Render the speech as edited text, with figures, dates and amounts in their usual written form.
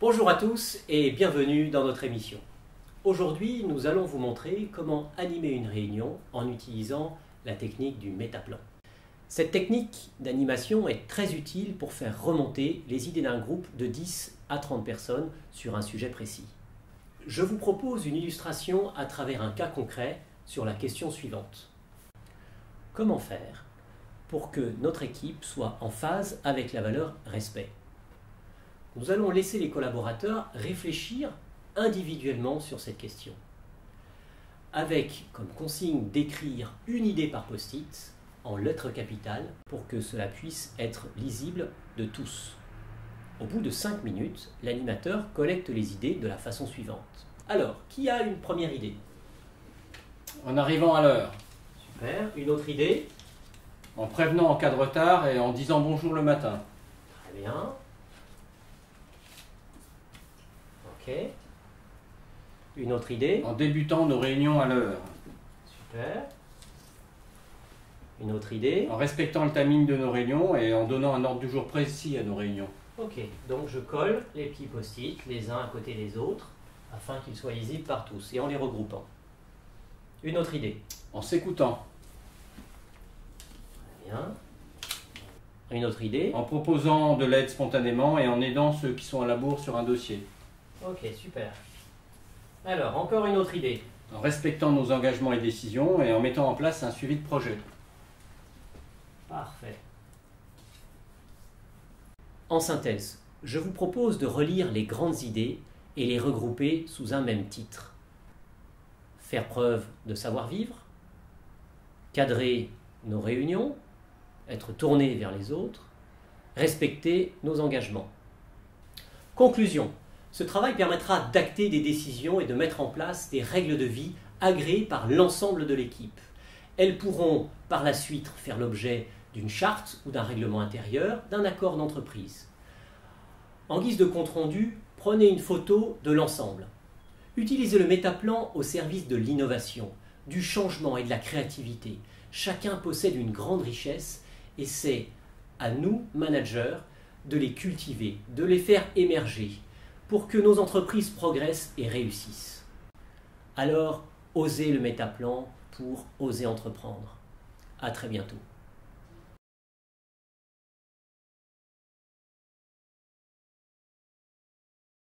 Bonjour à tous et bienvenue dans notre émission. Aujourd'hui, nous allons vous montrer comment animer une réunion en utilisant la technique du métaplan. Cette technique d'animation est très utile pour faire remonter les idées d'un groupe de 10 à 30 personnes sur un sujet précis. Je vous propose une illustration à travers un cas concret sur la question suivante. Comment faire pour que notre équipe soit en phase avec la valeur respect? Nous allons laisser les collaborateurs réfléchir individuellement sur cette question, avec comme consigne d'écrire une idée par post-it en lettres capitales pour que cela puisse être lisible de tous. Au bout de 5 minutes, l'animateur collecte les idées de la façon suivante. Alors, qui a une première idée? En arrivant à l'heure. Super. Une autre idée? En prévenant en cas de retard et en disant bonjour le matin. Très bien. Ok. Une autre idée? En débutant nos réunions à l'heure. Super. Une autre idée? En respectant le timing de nos réunions et en donnant un ordre du jour précis à nos réunions. Ok, donc je colle les petits post-it les uns à côté des autres afin qu'ils soient lisibles par tous et en les regroupant. Une autre idée? En s'écoutant. Très bien. Une autre idée? En proposant de l'aide spontanément et en aidant ceux qui sont à la bourre sur un dossier. Ok, super. Alors, encore une autre idée? En respectant nos engagements et décisions et en mettant en place un suivi de projet. Parfait. En synthèse, je vous propose de relire les grandes idées et les regrouper sous un même titre. Faire preuve de savoir-vivre, cadrer nos réunions, être tourné vers les autres, respecter nos engagements. Conclusion. Ce travail permettra d'acter des décisions et de mettre en place des règles de vie agréées par l'ensemble de l'équipe. Elles pourront par la suite faire l'objet d'une charte ou d'un règlement intérieur, d'un accord d'entreprise. En guise de compte-rendu, prenez une photo de l'ensemble. Utilisez le métaplan au service de l'innovation, du changement et de la créativité. Chacun possède une grande richesse et c'est à nous, managers, de les cultiver, de les faire émerger pour que nos entreprises progressent et réussissent. Alors, osez le métaplan pour oser entreprendre. À très bientôt.